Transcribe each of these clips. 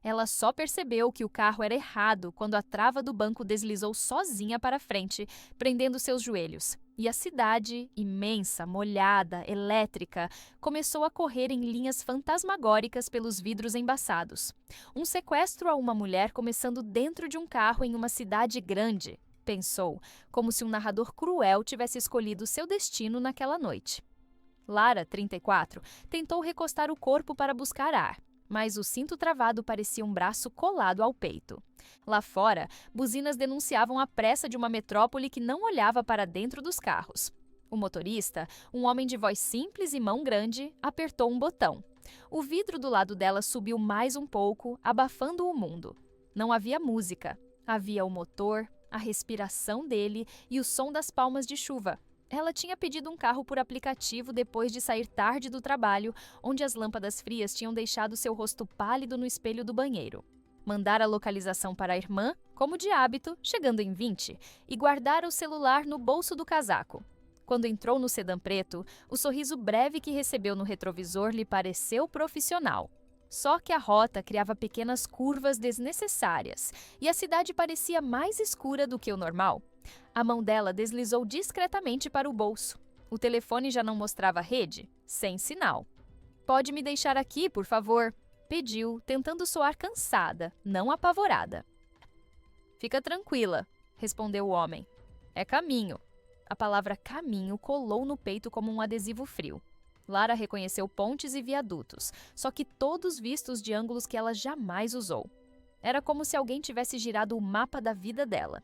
Ela só percebeu que o carro era errado quando a trava do banco deslizou sozinha para frente, prendendo seus joelhos. E a cidade, imensa, molhada, elétrica, começou a correr em linhas fantasmagóricas pelos vidros embaçados. Um sequestro a uma mulher começando dentro de um carro em uma cidade grande, pensou, como se um narrador cruel tivesse escolhido seu destino naquela noite. Lara, 34, tentou recostar o corpo para buscar ar, mas o cinto travado parecia um braço colado ao peito. Lá fora, buzinas denunciavam a pressa de uma metrópole que não olhava para dentro dos carros. O motorista, um homem de voz simples e mão grande, apertou um botão. O vidro do lado dela subiu mais um pouco, abafando o mundo. Não havia música. Havia o motor, a respiração dele e o som das palmas de chuva. Ela tinha pedido um carro por aplicativo depois de sair tarde do trabalho, onde as lâmpadas frias tinham deixado seu rosto pálido no espelho do banheiro. Mandara a localização para a irmã, como de hábito, chegando em 20, e guardara o celular no bolso do casaco. Quando entrou no sedã preto, o sorriso breve que recebeu no retrovisor lhe pareceu profissional. Só que a rota criava pequenas curvas desnecessárias, e a cidade parecia mais escura do que o normal. A mão dela deslizou discretamente para o bolso. O telefone já não mostrava rede, sem sinal. "Pode me deixar aqui, por favor?", pediu, tentando soar cansada, não apavorada. "Fica tranquila", respondeu o homem. "É caminho." A palavra caminho colou no peito como um adesivo frio. Lara reconheceu pontes e viadutos, só que todos vistos de ângulos que ela jamais usou. Era como se alguém tivesse girado o mapa da vida dela.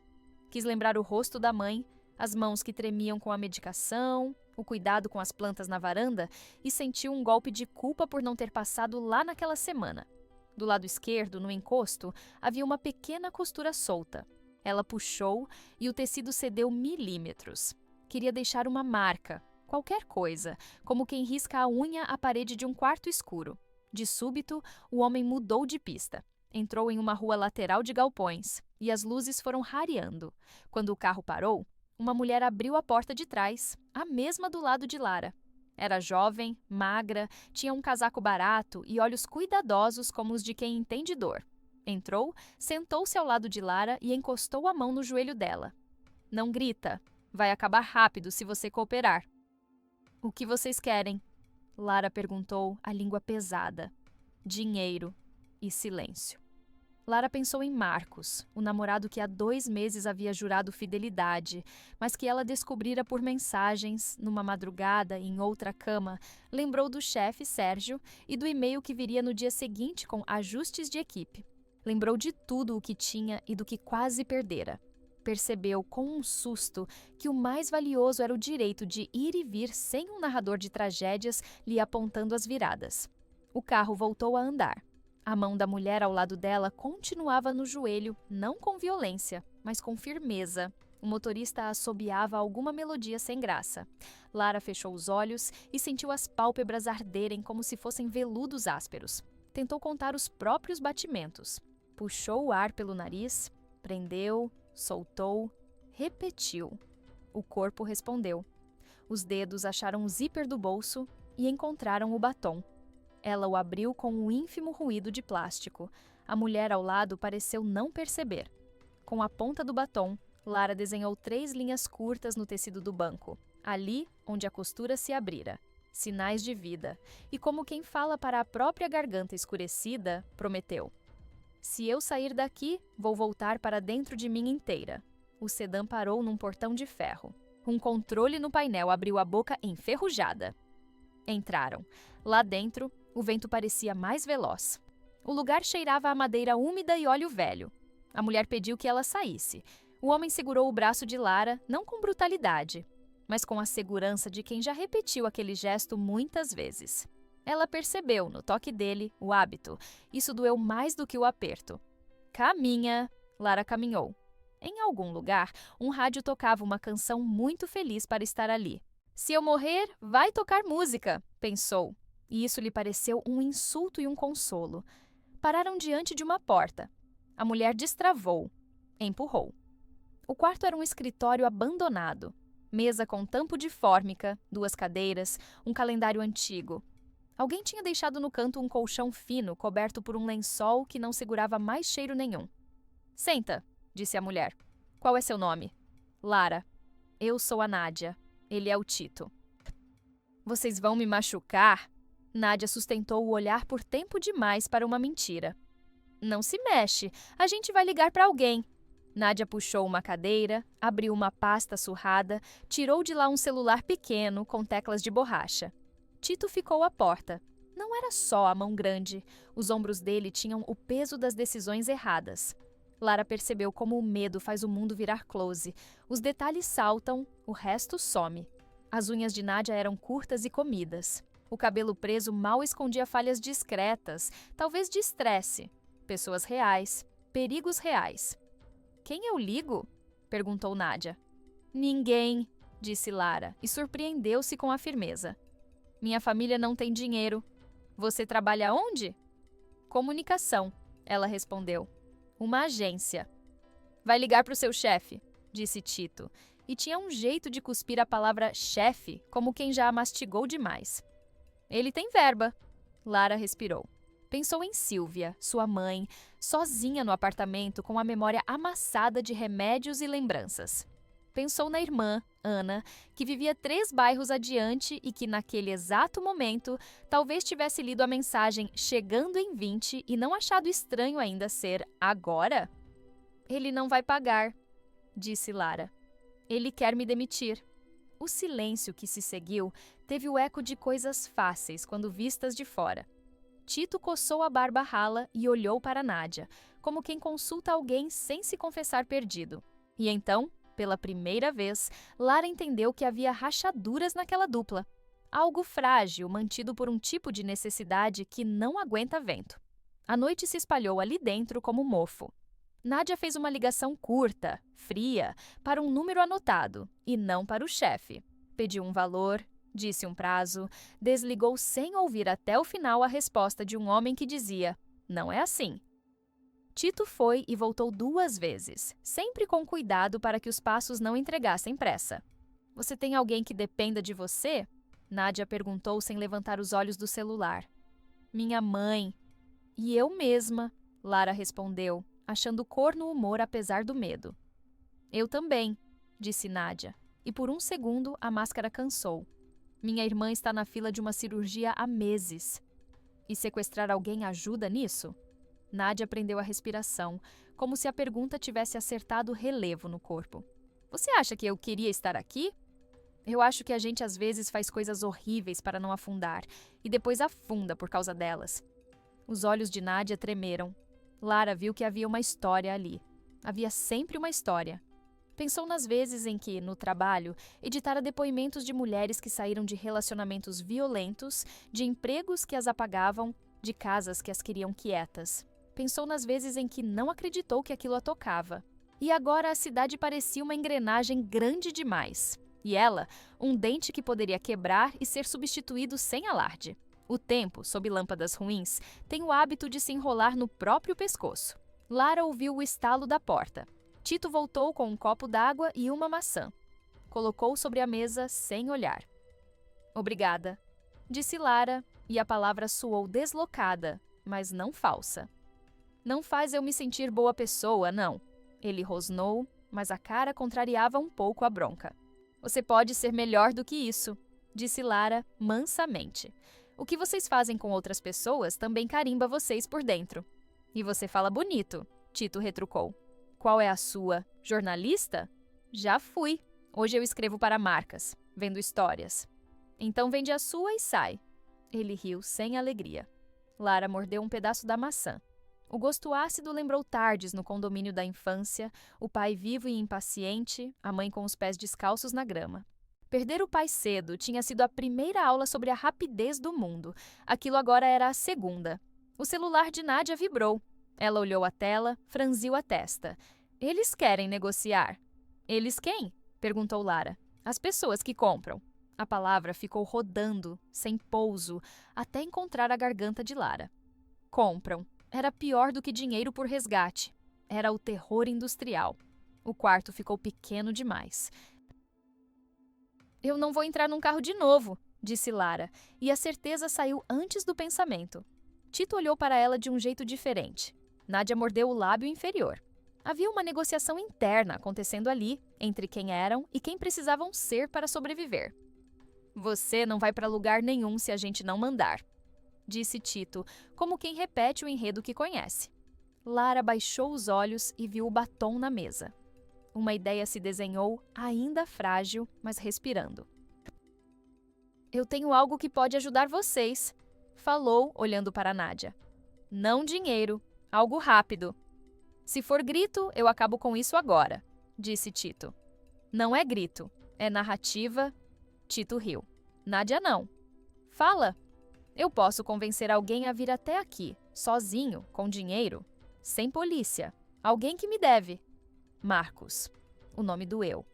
Quis lembrar o rosto da mãe, as mãos que tremiam com a medicação, o cuidado com as plantas na varanda e sentiu um golpe de culpa por não ter passado lá naquela semana. Do lado esquerdo, no encosto, havia uma pequena costura solta. Ela puxou e o tecido cedeu milímetros. Queria deixar uma marca, qualquer coisa, como quem risca a unha à parede de um quarto escuro. De súbito, o homem mudou de pista. Entrou em uma rua lateral de galpões, e as luzes foram rareando. Quando o carro parou, uma mulher abriu a porta de trás, a mesma do lado de Lara. Era jovem, magra, tinha um casaco barato e olhos cuidadosos como os de quem entende dor. Entrou, sentou-se ao lado de Lara e encostou a mão no joelho dela. "Não grita. Vai acabar rápido se você cooperar." "O que vocês querem?", Lara perguntou, a língua pesada. "Dinheiro." E silêncio. Lara pensou em Marcos, o namorado que há 2 meses havia jurado fidelidade, mas que ela descobrira por mensagens, numa madrugada, em outra cama. Lembrou do chefe, Sérgio, e do e-mail que viria no dia seguinte com ajustes de equipe. Lembrou de tudo o que tinha e do que quase perdera. Percebeu, com um susto, que o mais valioso era o direito de ir e vir sem um narrador de tragédias lhe apontando as viradas. O carro voltou a andar. A mão da mulher ao lado dela continuava no joelho, não com violência, mas com firmeza. O motorista assobiava alguma melodia sem graça. Lara fechou os olhos e sentiu as pálpebras arderem como se fossem veludos ásperos. Tentou contar os próprios batimentos. Puxou o ar pelo nariz, prendeu, soltou, repetiu. O corpo respondeu. Os dedos acharam o zíper do bolso e encontraram o batom. Ela o abriu com um ínfimo ruído de plástico. A mulher ao lado pareceu não perceber. Com a ponta do batom, Lara desenhou 3 linhas curtas no tecido do banco, ali onde a costura se abrira. Sinais de vida. E como quem fala para a própria garganta escurecida, prometeu. "Se eu sair daqui, vou voltar para dentro de mim inteira." O sedã parou num portão de ferro. Um controle no painel abriu a boca enferrujada. Entraram. Lá dentro, o vento parecia mais veloz. O lugar cheirava a madeira úmida e óleo velho. A mulher pediu que ela saísse. O homem segurou o braço de Lara, não com brutalidade, mas com a segurança de quem já repetiu aquele gesto muitas vezes. Ela percebeu, no toque dele, o hábito. Isso doeu mais do que o aperto. "Caminha!" Lara caminhou. Em algum lugar, um rádio tocava uma canção muito feliz para estar ali. "Se eu morrer, vai tocar música", pensou. E isso lhe pareceu um insulto e um consolo. Pararam diante de uma porta. A mulher destravou. Empurrou. O quarto era um escritório abandonado. Mesa com tampo de fórmica, 2 cadeiras, um calendário antigo. Alguém tinha deixado no canto um colchão fino coberto por um lençol que não segurava mais cheiro nenhum. Senta, disse a mulher. Qual é seu nome? Lara. Eu sou a Nádia. Ele é o Tito. Vocês vão me machucar? Nádia sustentou o olhar por tempo demais para uma mentira. Não se mexe, a gente vai ligar para alguém. Nádia puxou uma cadeira, abriu uma pasta surrada, tirou de lá um celular pequeno com teclas de borracha. Tito ficou à porta. Não era só a mão grande, os ombros dele tinham o peso das decisões erradas. Lara percebeu como o medo faz o mundo virar close. Os detalhes saltam, o resto some. As unhas de Nádia eram curtas e comidas. O cabelo preso mal escondia falhas discretas, talvez de estresse. Pessoas reais, perigos reais. Quem eu ligo? Perguntou Nádia. Ninguém, disse Lara, e surpreendeu-se com a firmeza. Minha família não tem dinheiro. Você trabalha onde? Comunicação, ela respondeu. Uma agência. Vai ligar para o seu chefe, disse Tito, e tinha um jeito de cuspir a palavra chefe como quem já a mastigou demais. Ele tem verba. Lara respirou. Pensou em Sílvia, sua mãe, sozinha no apartamento com a memória amassada de remédios e lembranças. Pensou na irmã, Ana, que vivia 3 bairros adiante e que, naquele exato momento, talvez tivesse lido a mensagem chegando em 20 e não achado estranho ainda ser agora. Ele não vai pagar, disse Lara. Ele quer me demitir. O silêncio que se seguiu teve o eco de coisas fáceis quando vistas de fora. Tito coçou a barba rala e olhou para Nádia, como quem consulta alguém sem se confessar perdido. E então, pela primeira vez, Lara entendeu que havia rachaduras naquela dupla. Algo frágil mantido por um tipo de necessidade que não aguenta vento. A noite se espalhou ali dentro como mofo. Nádia fez uma ligação curta, fria, para um número anotado, e não para o chefe. Pediu um valor, disse um prazo, desligou sem ouvir até o final a resposta de um homem que dizia: não é assim. Tito foi e voltou 2 vezes, sempre com cuidado para que os passos não entregassem pressa. Você tem alguém que dependa de você? Nádia perguntou sem levantar os olhos do celular. Minha mãe. E eu mesma, Lara respondeu, achando cor no humor apesar do medo. Eu também, disse Nádia, e por um segundo a máscara cansou. Minha irmã está na fila de uma cirurgia há meses. E sequestrar alguém ajuda nisso? Nádia prendeu a respiração, como se a pergunta tivesse acertado relevo no corpo. Você acha que eu queria estar aqui? Eu acho que a gente às vezes faz coisas horríveis para não afundar, e depois afunda por causa delas. Os olhos de Nádia tremeram. Lara viu que havia uma história ali. Havia sempre uma história. Pensou nas vezes em que, no trabalho, editara depoimentos de mulheres que saíram de relacionamentos violentos, de empregos que as apagavam, de casas que as queriam quietas. Pensou nas vezes em que não acreditou que aquilo a tocava. E agora a cidade parecia uma engrenagem grande demais. E ela, um dente que poderia quebrar e ser substituído sem alarde. O tempo, sob lâmpadas ruins, tem o hábito de se enrolar no próprio pescoço. Lara ouviu o estalo da porta. Tito voltou com um copo d'água e uma maçã. Colocou sobre a mesa sem olhar. Obrigada, disse Lara, e a palavra soou deslocada, mas não falsa. Não faz eu me sentir boa pessoa, não. Ele rosnou, mas a cara contrariava um pouco a bronca. Você pode ser melhor do que isso, disse Lara mansamente. O que vocês fazem com outras pessoas também carimba vocês por dentro. E você fala bonito, Tito retrucou. Qual é a sua? Jornalista? Já fui. Hoje eu escrevo para marcas, vendo histórias. Então vende a sua e sai. Ele riu sem alegria. Lara mordeu um pedaço da maçã. O gosto ácido lembrou tardes no condomínio da infância, o pai vivo e impaciente, a mãe com os pés descalços na grama. Perder o pai cedo tinha sido a primeira aula sobre a rapidez do mundo. Aquilo agora era a segunda. O celular de Nádia vibrou. Ela olhou a tela, franziu a testa. Eles querem negociar. Eles quem? Perguntou Lara. As pessoas que compram. A palavra ficou rodando, sem pouso, até encontrar a garganta de Lara. Compram. Era pior do que dinheiro por resgate. Era o terror industrial. O quarto ficou pequeno demais. Eu não vou entrar num carro de novo, disse Lara, e a certeza saiu antes do pensamento. Tito olhou para ela de um jeito diferente. Nádia mordeu o lábio inferior. Havia uma negociação interna acontecendo ali, entre quem eram e quem precisavam ser para sobreviver. Você não vai para lugar nenhum se a gente não mandar, disse Tito, como quem repete o enredo que conhece. Lara baixou os olhos e viu o batom na mesa. Uma ideia se desenhou, ainda frágil, mas respirando. Eu tenho algo que pode ajudar vocês, falou, olhando para Nádia. Não dinheiro, algo rápido. Se for grito, eu acabo com isso agora, disse Tito. Não é grito, é narrativa. Tito riu. Nádia não. Fala. Eu posso convencer alguém a vir até aqui, sozinho, com dinheiro, sem polícia. Alguém que me deve. Marcos. O nome do eu.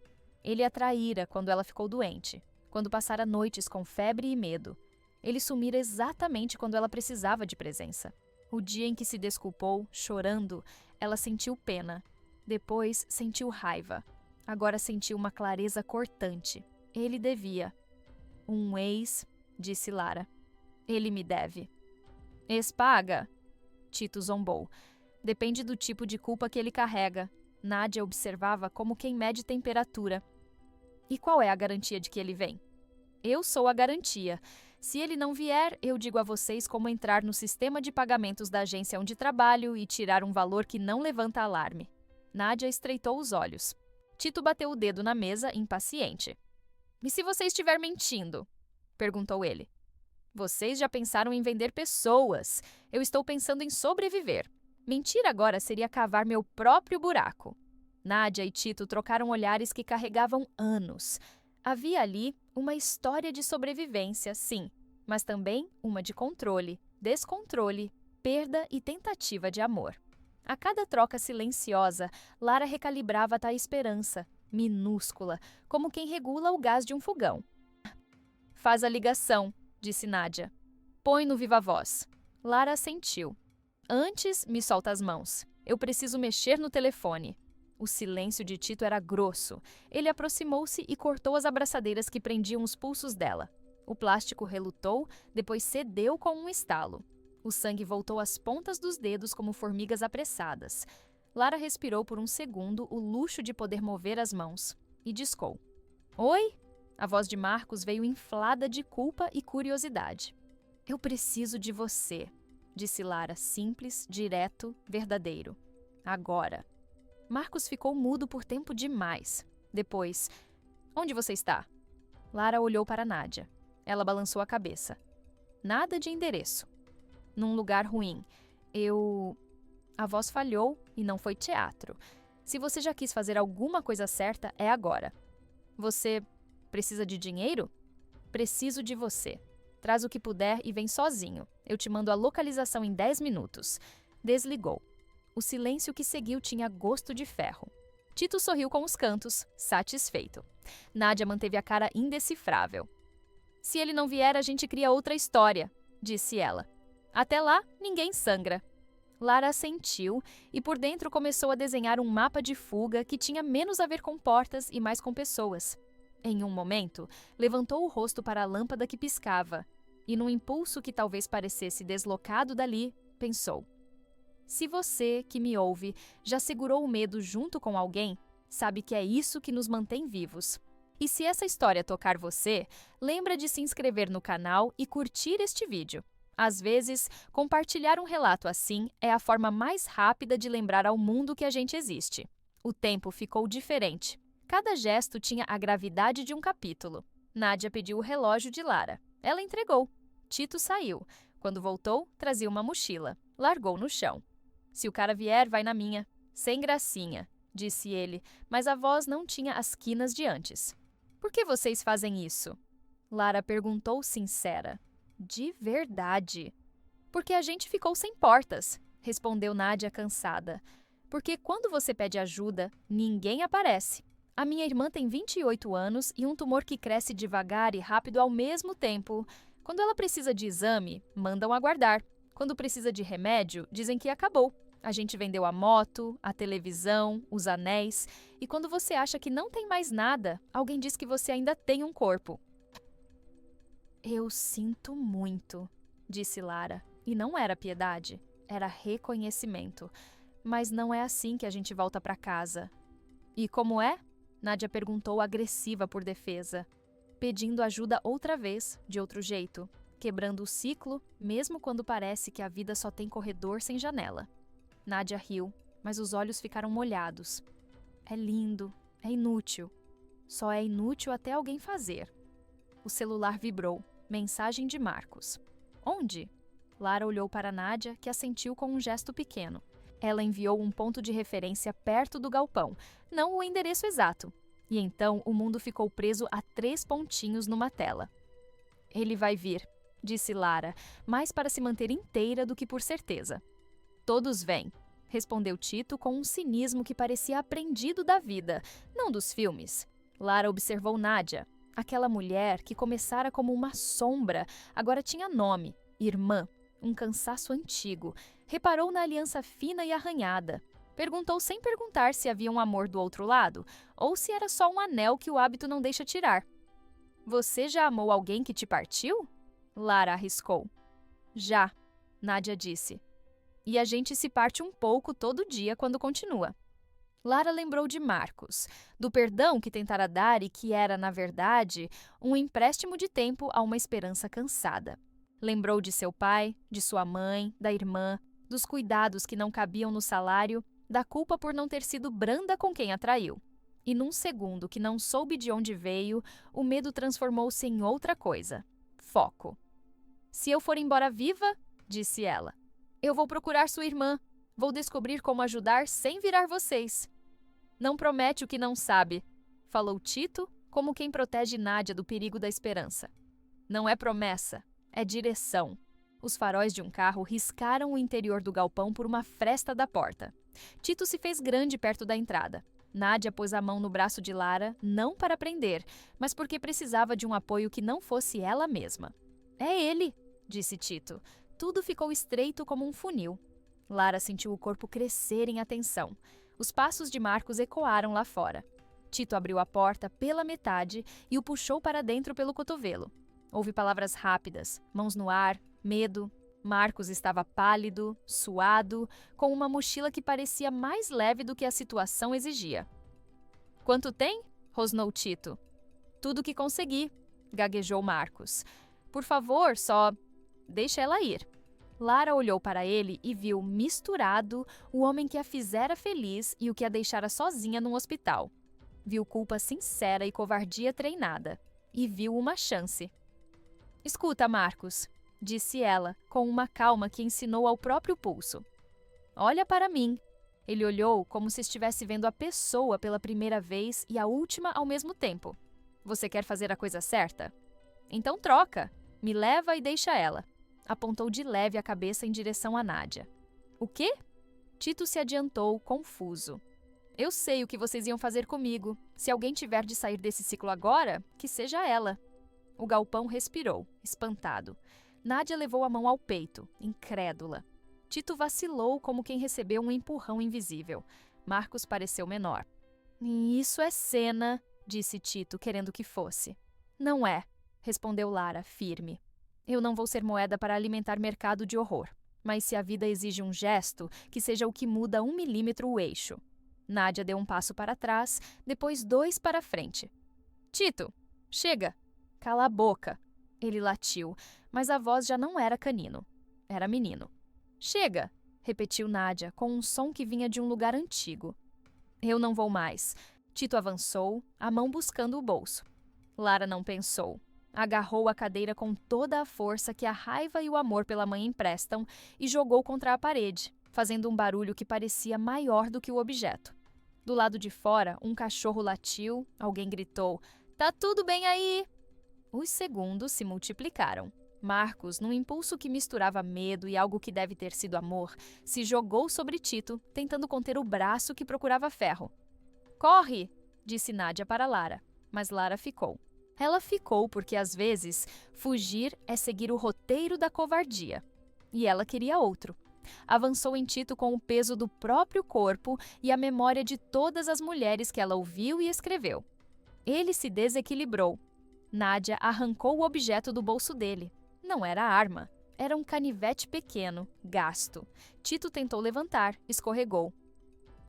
Ele a traíra quando ela ficou doente, quando passara noites com febre e medo. Ele sumira exatamente quando ela precisava de presença. O dia em que se desculpou, chorando, ela sentiu pena. Depois sentiu raiva. Agora sentiu uma clareza cortante. Ele devia. Um ex, disse Lara. Ele me deve. Ex-paga? Tito zombou. Depende do tipo de culpa que ele carrega. Nádia observava como quem mede temperatura. E qual é a garantia de que ele vem? Eu sou a garantia. Se ele não vier, eu digo a vocês como entrar no sistema de pagamentos da agência onde trabalho e tirar um valor que não levanta alarme. Nádia estreitou os olhos. Tito bateu o dedo na mesa, impaciente. E se você estiver mentindo? Perguntou ele. Vocês já pensaram em vender pessoas. Eu estou pensando em sobreviver. Mentir agora seria cavar meu próprio buraco. Nádia e Tito trocaram olhares que carregavam anos. Havia ali uma história de sobrevivência, sim, mas também uma de controle, descontrole, perda e tentativa de amor. A cada troca silenciosa, Lara recalibrava a esperança, minúscula, como quem regula o gás de um fogão. Faz a ligação, disse Nádia. Põe no viva voz. Lara assentiu. Antes, me solta as mãos. Eu preciso mexer no telefone. O silêncio de Tito era grosso. Ele aproximou-se e cortou as abraçadeiras que prendiam os pulsos dela. O plástico relutou, depois cedeu com um estalo. O sangue voltou às pontas dos dedos como formigas apressadas. Lara respirou por um segundo o luxo de poder mover as mãos e discou. Oi? A voz de Marcos veio inflada de culpa e curiosidade. Eu preciso de você, disse Lara, simples, direto, verdadeiro. Agora. Marcos ficou mudo por tempo demais. Depois, onde você está? Lara olhou para Nádia. Ela balançou a cabeça. Nada de endereço. Num lugar ruim. A voz falhou e não foi teatro. Se você já quis fazer alguma coisa certa, é agora. Você precisa de dinheiro? Preciso de você. Traz o que puder e vem sozinho. Eu te mando a localização em 10 minutos. Desligou. O silêncio que seguiu tinha gosto de ferro. Tito sorriu com os cantos, satisfeito. Nádia manteve a cara indecifrável. Se ele não vier, a gente cria outra história, disse ela. Até lá, ninguém sangra. Lara assentiu e por dentro começou a desenhar um mapa de fuga que tinha menos a ver com portas e mais com pessoas. Em um momento, levantou o rosto para a lâmpada que piscava e, num impulso que talvez parecesse deslocado dali, pensou. Se você, que me ouve, já segurou o medo junto com alguém, sabe que é isso que nos mantém vivos. E se essa história tocar você, lembra de se inscrever no canal e curtir este vídeo. Às vezes, compartilhar um relato assim é a forma mais rápida de lembrar ao mundo que a gente existe. O tempo ficou diferente. Cada gesto tinha a gravidade de um capítulo. Nádia pediu o relógio de Lara. Ela entregou. Tito saiu. Quando voltou, trazia uma mochila. Largou no chão. Se o cara vier, vai na minha. Sem gracinha, disse ele, mas a voz não tinha as quinas de antes. Por que vocês fazem isso? Lara perguntou sincera. De verdade. Porque a gente ficou sem portas, respondeu Nádia cansada. Porque quando você pede ajuda, ninguém aparece. A minha irmã tem 28 anos e um tumor que cresce devagar e rápido ao mesmo tempo. Quando ela precisa de exame, mandam aguardar. Quando precisa de remédio, dizem que acabou. A gente vendeu a moto, a televisão, os anéis. E quando você acha que não tem mais nada, alguém diz que você ainda tem um corpo. Eu sinto muito, disse Lara. E não era piedade, era reconhecimento. Mas não é assim que a gente volta para casa. E como é? Nádia perguntou, agressiva por defesa, pedindo ajuda outra vez, de outro jeito, quebrando o ciclo, mesmo quando parece que a vida só tem corredor sem janela. Nádia riu, mas os olhos ficaram molhados. É lindo, é inútil. Só é inútil até alguém fazer. O celular vibrou. Mensagem de Marcos. Onde? Lara olhou para Nádia, que assentiu com um gesto pequeno. Ela enviou um ponto de referência perto do galpão, não o endereço exato. E então o mundo ficou preso a 3 pontinhos numa tela. Ele vai vir, disse Lara, mais para se manter inteira do que por certeza. Todos vêm, respondeu Tito com um cinismo que parecia aprendido da vida, não dos filmes. Lara observou Nádia. Aquela mulher que começara como uma sombra, agora tinha nome, irmã, um cansaço antigo. Reparou na aliança fina e arranhada. Perguntou sem perguntar se havia um amor do outro lado, ou se era só um anel que o hábito não deixa tirar. Você já amou alguém que te partiu? Lara arriscou. Já, Nádia disse. E a gente se parte um pouco todo dia quando continua. Lara lembrou de Marcos, do perdão que tentara dar e que era, na verdade, um empréstimo de tempo a uma esperança cansada. Lembrou de seu pai, de sua mãe, da irmã, dos cuidados que não cabiam no salário, da culpa por não ter sido branda com quem a traiu. E num segundo que não soube de onde veio, o medo transformou-se em outra coisa. Foco. Se eu for embora viva, disse ela, eu vou procurar sua irmã. Vou descobrir como ajudar sem virar vocês. Não promete o que não sabe, falou Tito, como quem protege Nádia do perigo da esperança. Não é promessa, é direção. Os faróis de um carro riscaram o interior do galpão por uma fresta da porta. Tito se fez grande perto da entrada. Nádia pôs a mão no braço de Lara, não para prender, mas porque precisava de um apoio que não fosse ela mesma. É ele, disse Tito. Tudo ficou estreito como um funil. Lara sentiu o corpo crescer em atenção. Os passos de Marcos ecoaram lá fora. Tito abriu a porta pela metade e o puxou para dentro pelo cotovelo. Houve palavras rápidas, mãos no ar, medo. Marcos estava pálido, suado, com uma mochila que parecia mais leve do que a situação exigia. Quanto tem? Rosnou Tito. Tudo que consegui, gaguejou Marcos. Por favor, só deixa ela ir. Lara olhou para ele e viu, misturado, o homem que a fizera feliz e o que a deixara sozinha num hospital. Viu culpa sincera e covardia treinada. E viu uma chance. Escuta, Marcos, disse ela, com uma calma que ensinou ao próprio pulso. Olha para mim. Ele olhou como se estivesse vendo a pessoa pela primeira vez e a última ao mesmo tempo. Você quer fazer a coisa certa? Então troca. Me leva e deixa ela. Apontou de leve a cabeça em direção a Nádia. O quê? Tito se adiantou, confuso. Eu sei o que vocês iam fazer comigo. Se alguém tiver de sair desse ciclo agora, que seja ela. O galpão respirou, espantado. Nádia levou a mão ao peito, incrédula. Tito vacilou como quem recebeu um empurrão invisível. Marcos pareceu menor. Isso é cena, disse Tito, querendo que fosse. Não é, respondeu Lara, firme. Eu não vou ser moeda para alimentar mercado de horror. Mas se a vida exige um gesto, que seja o que muda 1 milímetro o eixo. Nádia deu um passo para trás, depois 2 para frente. Tito, chega! Cala a boca! Ele latiu, mas a voz já não era canino. Era menino. Chega! Repetiu Nádia, com um som que vinha de um lugar antigo. Eu não vou mais. Tito avançou, a mão buscando o bolso. Lara não pensou. Agarrou a cadeira com toda a força que a raiva e o amor pela mãe emprestam e jogou contra a parede, fazendo um barulho que parecia maior do que o objeto. Do lado de fora, um cachorro latiu, alguém gritou, "Tá tudo bem aí?" Os segundos se multiplicaram. Marcos, num impulso que misturava medo e algo que deve ter sido amor, se jogou sobre Tito, tentando conter o braço que procurava ferro. "Corre!" disse Nádia para Lara, mas Lara ficou. Ela ficou porque, às vezes, fugir é seguir o roteiro da covardia. E ela queria outro. Avançou em Tito com o peso do próprio corpo e a memória de todas as mulheres que ela ouviu e escreveu. Ele se desequilibrou. Nádia arrancou o objeto do bolso dele. Não era arma. Era um canivete pequeno, gasto. Tito tentou levantar, escorregou.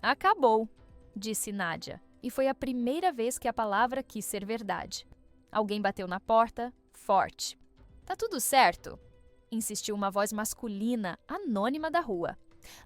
Acabou, disse Nádia, e foi a primeira vez que a palavra quis ser verdade. Alguém bateu na porta, forte. Tá tudo certo? Insistiu uma voz masculina, anônima da rua.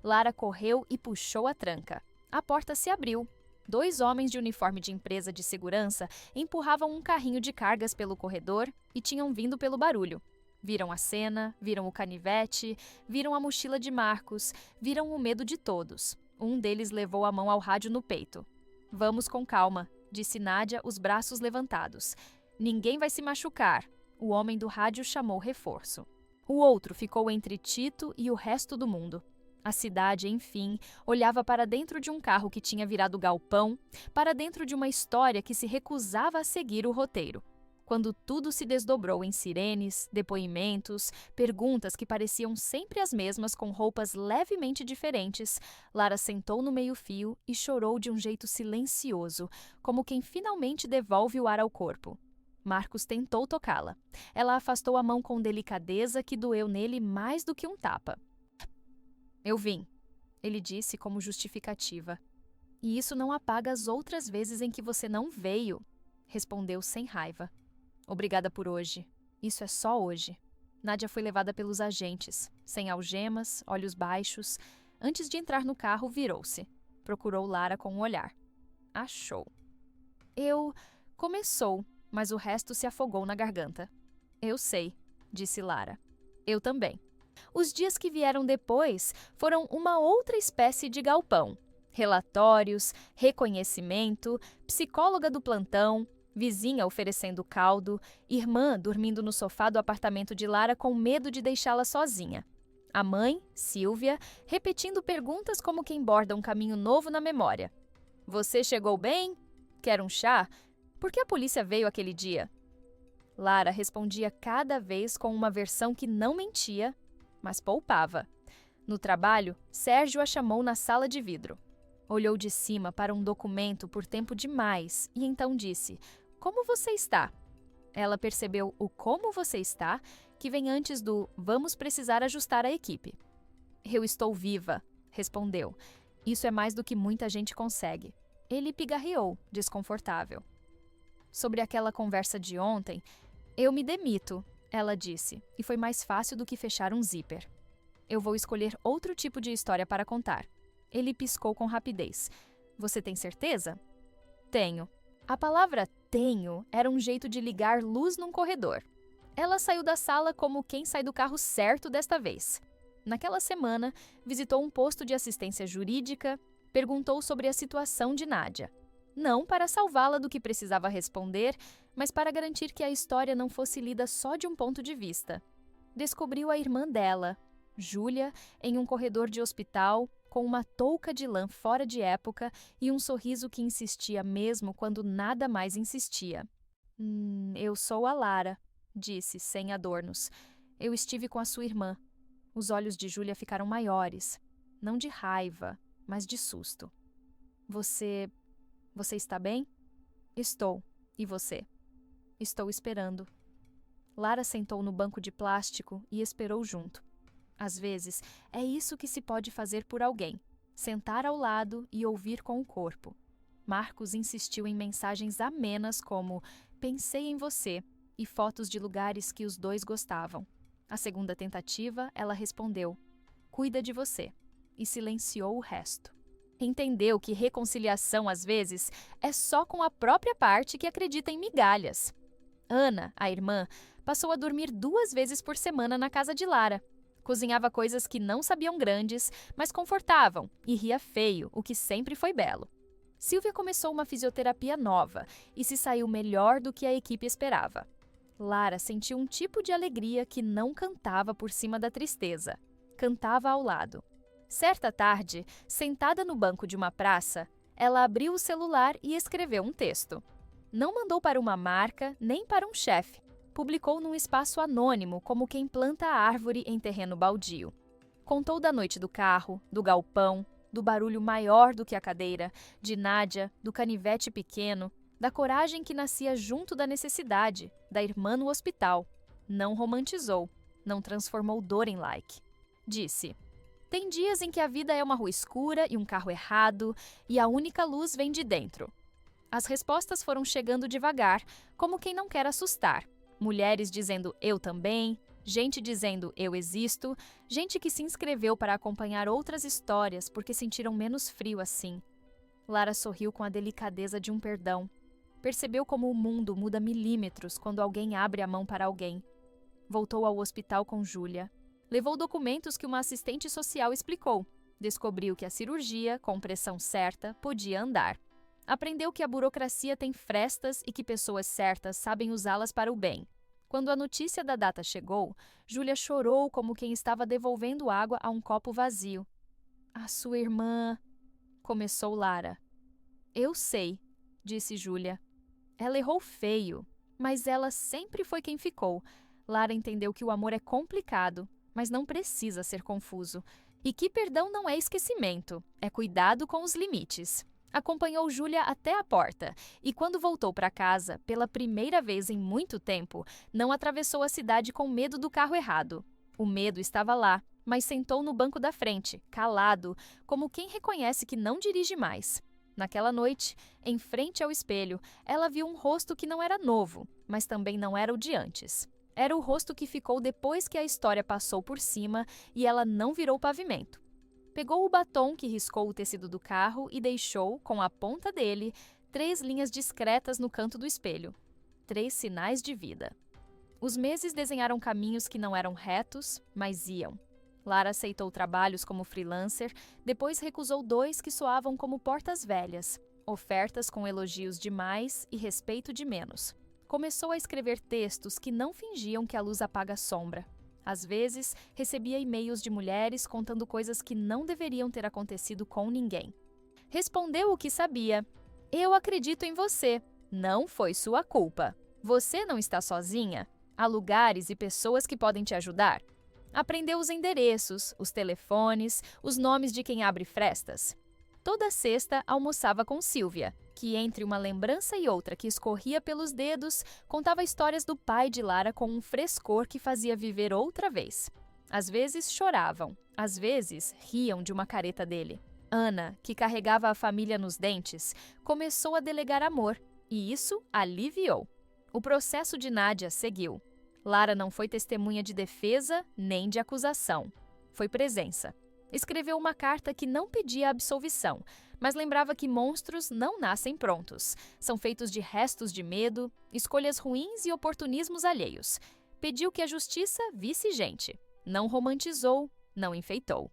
Lara correu e puxou a tranca. A porta se abriu. 2 homens de uniforme de empresa de segurança empurravam um carrinho de cargas pelo corredor e tinham vindo pelo barulho. Viram a cena, viram o canivete, viram a mochila de Marcos, viram o medo de todos. Um deles levou a mão ao rádio no peito. Vamos com calma, disse Nádia, os braços levantados. Ninguém vai se machucar. O homem do rádio chamou reforço. O outro ficou entre Tito e o resto do mundo. A cidade, enfim, olhava para dentro de um carro que tinha virado galpão, para dentro de uma história que se recusava a seguir o roteiro. Quando tudo se desdobrou em sirenes, depoimentos, perguntas que pareciam sempre as mesmas com roupas levemente diferentes, Lara sentou no meio-fio e chorou de um jeito silencioso, como quem finalmente devolve o ar ao corpo. Marcos tentou tocá-la. Ela afastou a mão com delicadeza que doeu nele mais do que um tapa. Eu vim, ele disse como justificativa. E isso não apaga as outras vezes em que você não veio, respondeu sem raiva. Obrigada por hoje. Isso é só hoje. Nádia foi levada pelos agentes, sem algemas, olhos baixos. Antes de entrar no carro, virou-se. Procurou Lara com um olhar. Achou. Começou, mas o resto se afogou na garganta. Eu sei, disse Lara. Eu também. Os dias que vieram depois foram uma outra espécie de galpão. Relatórios, reconhecimento, psicóloga do plantão, vizinha oferecendo caldo, irmã dormindo no sofá do apartamento de Lara com medo de deixá-la sozinha. A mãe, Silvia, repetindo perguntas como quem borda um caminho novo na memória. Você chegou bem? Quer um chá? Por que a polícia veio aquele dia? Lara respondia cada vez com uma versão que não mentia, mas poupava. No trabalho, Sérgio a chamou na sala de vidro. Olhou de cima para um documento por tempo demais e então disse: Como você está? Ela percebeu o como você está, que vem antes do vamos precisar ajustar a equipe. Eu estou viva, respondeu. Isso é mais do que muita gente consegue. Ele pigarreou, desconfortável. Sobre aquela conversa de ontem, eu me demito, ela disse, e foi mais fácil do que fechar um zíper. Eu vou escolher outro tipo de história para contar. Ele piscou com rapidez. Você tem certeza? Tenho. A palavra tenho era um jeito de ligar luz num corredor. Ela saiu da sala como quem sai do carro certo desta vez. Naquela semana, visitou um posto de assistência jurídica, perguntou sobre a situação de Nádia. Não para salvá-la do que precisava responder, mas para garantir que a história não fosse lida só de um ponto de vista. Descobriu a irmã dela, Júlia, em um corredor de hospital, com uma touca de lã fora de época e um sorriso que insistia mesmo quando nada mais insistia. Eu sou a Lara, disse, sem adornos. Eu estive com a sua irmã. Os olhos de Júlia ficaram maiores, não de raiva, mas de susto. Você está bem? Estou. E você? Estou esperando. Lara sentou no banco de plástico e esperou junto. Às vezes, é isso que se pode fazer por alguém. Sentar ao lado e ouvir com o corpo. Marcos insistiu em mensagens amenas como pensei em você e fotos de lugares que os dois gostavam. A segunda tentativa, ela respondeu, cuida de você, e silenciou o resto. Entendeu que reconciliação, às vezes, é só com a própria parte que acredita em migalhas. Ana, a irmã, passou a dormir 2 vezes por semana na casa de Lara. Cozinhava coisas que não sabiam grandes, mas confortavam, e ria feio, o que sempre foi belo. Silvia começou uma fisioterapia nova e se saiu melhor do que a equipe esperava. Lara sentiu um tipo de alegria que não cantava por cima da tristeza. Cantava ao lado. Certa tarde, sentada no banco de uma praça, ela abriu o celular e escreveu um texto. Não mandou para uma marca, nem para um chefe. Publicou num espaço anônimo, como quem planta a árvore em terreno baldio. Contou da noite do carro, do galpão, do barulho maior do que a cadeira, de Nádia, do canivete pequeno, da coragem que nascia junto da necessidade, da irmã no hospital. Não romantizou, não transformou dor em like. Disse: tem dias em que a vida é uma rua escura e um carro errado, e a única luz vem de dentro. As respostas foram chegando devagar, como quem não quer assustar. Mulheres dizendo eu também, gente dizendo eu existo, gente que se inscreveu para acompanhar outras histórias porque sentiram menos frio assim. Lara sorriu com a delicadeza de um perdão. Percebeu como o mundo muda milímetros quando alguém abre a mão para alguém. Voltou ao hospital com Júlia. Levou documentos que uma assistente social explicou. Descobriu que a cirurgia, com pressão certa, podia andar. Aprendeu que a burocracia tem frestas e que pessoas certas sabem usá-las para o bem. Quando a notícia da data chegou, Júlia chorou como quem estava devolvendo água a um copo vazio. A sua irmã... Começou Lara. Eu sei, disse Júlia. Ela errou feio, mas ela sempre foi quem ficou. Lara entendeu que o amor é complicado, mas não precisa ser confuso. E que perdão não é esquecimento, é cuidado com os limites. Acompanhou Júlia até a porta e, quando voltou para casa, pela primeira vez em muito tempo, não atravessou a cidade com medo do carro errado. O medo estava lá, mas sentou no banco da frente, calado, como quem reconhece que não dirige mais. Naquela noite, em frente ao espelho, ela viu um rosto que não era novo, mas também não era o de antes. Era o rosto que ficou depois que a história passou por cima e ela não virou pavimento. Pegou o batom que riscou o tecido do carro e deixou, com a ponta dele, 3 linhas discretas no canto do espelho. 3 sinais de vida. Os meses desenharam caminhos que não eram retos, mas iam. Lara aceitou trabalhos como freelancer, depois recusou 2 que soavam como portas velhas, ofertas com elogios de mais e respeito de menos. Começou a escrever textos que não fingiam que a luz apaga a sombra. Às vezes, recebia e-mails de mulheres contando coisas que não deveriam ter acontecido com ninguém. Respondeu o que sabia. Eu acredito em você. Não foi sua culpa. Você não está sozinha. Há lugares e pessoas que podem te ajudar. Aprendeu os endereços, os telefones, os nomes de quem abre frestas. Toda sexta almoçava com Silvia, que entre uma lembrança e outra que escorria pelos dedos, contava histórias do pai de Lara com um frescor que fazia viver outra vez. Às vezes choravam, às vezes riam de uma careta dele. Ana, que carregava a família nos dentes, começou a delegar amor, e isso aliviou. O processo de Nádia seguiu. Lara não foi testemunha de defesa nem de acusação. Foi presença. Escreveu uma carta que não pedia absolvição, mas lembrava que monstros não nascem prontos. São feitos de restos de medo, escolhas ruins e oportunismos alheios. Pediu que a justiça visse gente. Não romantizou, não enfeitou.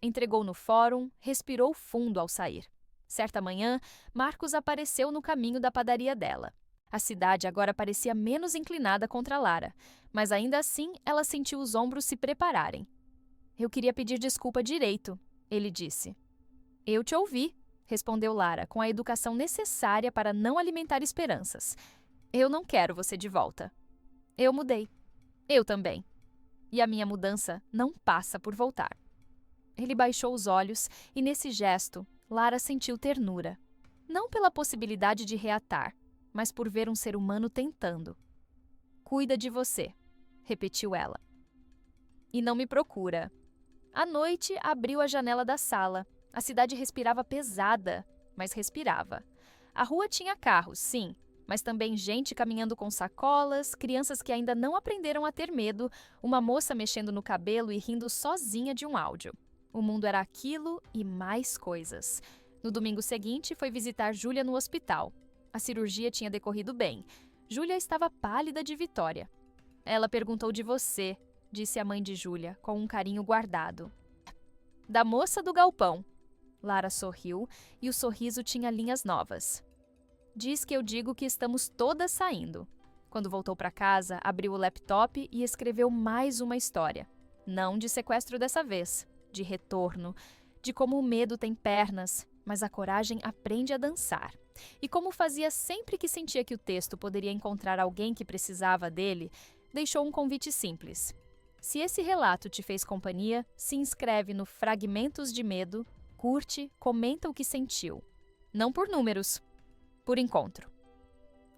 Entregou no fórum, respirou fundo ao sair. Certa manhã, Marcos apareceu no caminho da padaria dela. A cidade agora parecia menos inclinada contra Lara, mas ainda assim ela sentiu os ombros se prepararem. Eu queria pedir desculpa direito, ele disse. Eu te ouvi, respondeu Lara, com a educação necessária para não alimentar esperanças. Eu não quero você de volta. Eu mudei. Eu também. E a minha mudança não passa por voltar. Ele baixou os olhos e, nesse gesto, Lara sentiu ternura. Não pela possibilidade de reatar, mas por ver um ser humano tentando. Cuida de você, repetiu ela. E não me procura. À noite, abriu a janela da sala. A cidade respirava pesada, mas respirava. A rua tinha carros, sim, mas também gente caminhando com sacolas, crianças que ainda não aprenderam a ter medo, uma moça mexendo no cabelo e rindo sozinha de um áudio. O mundo era aquilo e mais coisas. No domingo seguinte, foi visitar Júlia no hospital. A cirurgia tinha decorrido bem. Júlia estava pálida de vitória. Ela perguntou de você, disse a mãe de Júlia, com um carinho guardado. Da moça do galpão. Lara sorriu e o sorriso tinha linhas novas. Diz que eu digo que estamos todas saindo. Quando voltou para casa, abriu o laptop e escreveu mais uma história. Não de sequestro dessa vez, de retorno, de como o medo tem pernas, mas a coragem aprende a dançar. E como fazia sempre que sentia que o texto poderia encontrar alguém que precisava dele, deixou um convite simples. Se esse relato te fez companhia, se inscreve no Fragmentos de Medo, curte, comenta o que sentiu. Não por números, por encontro.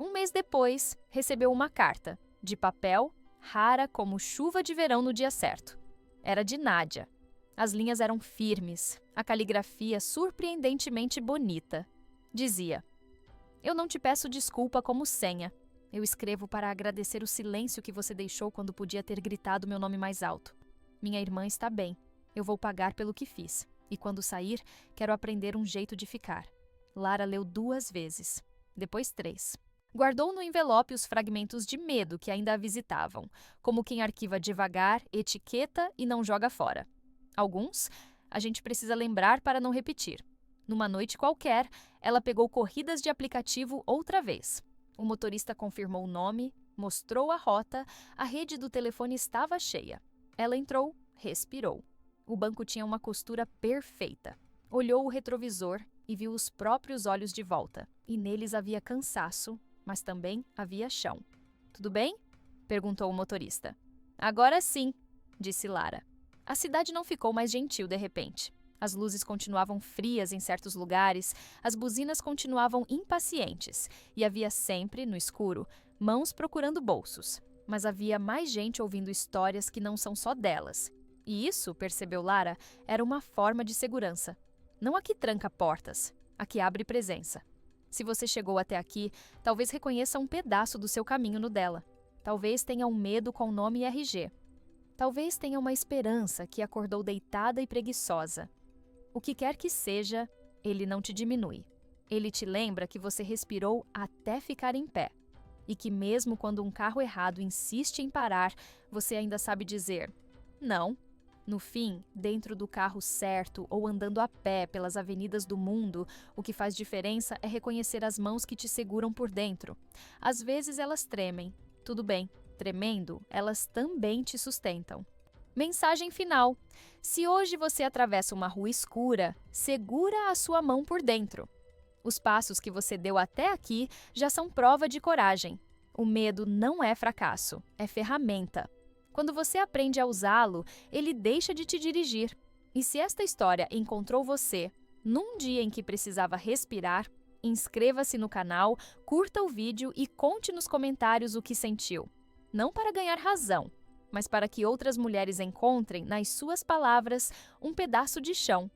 Um mês depois, recebeu uma carta, de papel, rara como chuva de verão no dia certo. Era de Nádia. As linhas eram firmes, a caligrafia surpreendentemente bonita. Dizia: "Eu não te peço desculpa como senha. Eu escrevo para agradecer o silêncio que você deixou quando podia ter gritado meu nome mais alto. Minha irmã está bem. Eu vou pagar pelo que fiz. E quando sair, quero aprender um jeito de ficar." Lara leu 2 vezes, depois 3. Guardou no envelope os fragmentos de medo que ainda a visitavam, como quem arquiva devagar, etiqueta e não joga fora. Alguns, a gente precisa lembrar para não repetir. Numa noite qualquer, ela pegou corridas de aplicativo outra vez. O motorista confirmou o nome, mostrou a rota, a rede do telefone estava cheia. Ela entrou, respirou. O banco tinha uma costura perfeita. Olhou o retrovisor e viu os próprios olhos de volta. E neles havia cansaço, mas também havia chão. "Tudo bem?" perguntou o motorista. "Agora sim", disse Lara. A cidade não ficou mais gentil de repente. As luzes continuavam frias em certos lugares, as buzinas continuavam impacientes, e havia sempre, no escuro, mãos procurando bolsos. Mas havia mais gente ouvindo histórias que não são só delas. E isso, percebeu Lara, era uma forma de segurança. Não a que tranca portas, a que abre presença. Se você chegou até aqui, talvez reconheça um pedaço do seu caminho no dela. Talvez tenha um medo com nome e RG. Talvez tenha uma esperança que acordou deitada e preguiçosa. O que quer que seja, ele não te diminui. Ele te lembra que você respirou até ficar em pé. E que mesmo quando um carro errado insiste em parar, você ainda sabe dizer não. No fim, dentro do carro certo ou andando a pé pelas avenidas do mundo, o que faz diferença é reconhecer as mãos que te seguram por dentro. Às vezes elas tremem. Tudo bem, tremendo, elas também te sustentam. Mensagem final. Se hoje você atravessa uma rua escura, segura a sua mão por dentro. Os passos que você deu até aqui já são prova de coragem. O medo não é fracasso, é ferramenta. Quando você aprende a usá-lo, ele deixa de te dirigir. E se esta história encontrou você num dia em que precisava respirar, inscreva-se no canal, curta o vídeo e conte nos comentários o que sentiu. Não para ganhar razão, mas para que outras mulheres encontrem nas suas palavras um pedaço de chão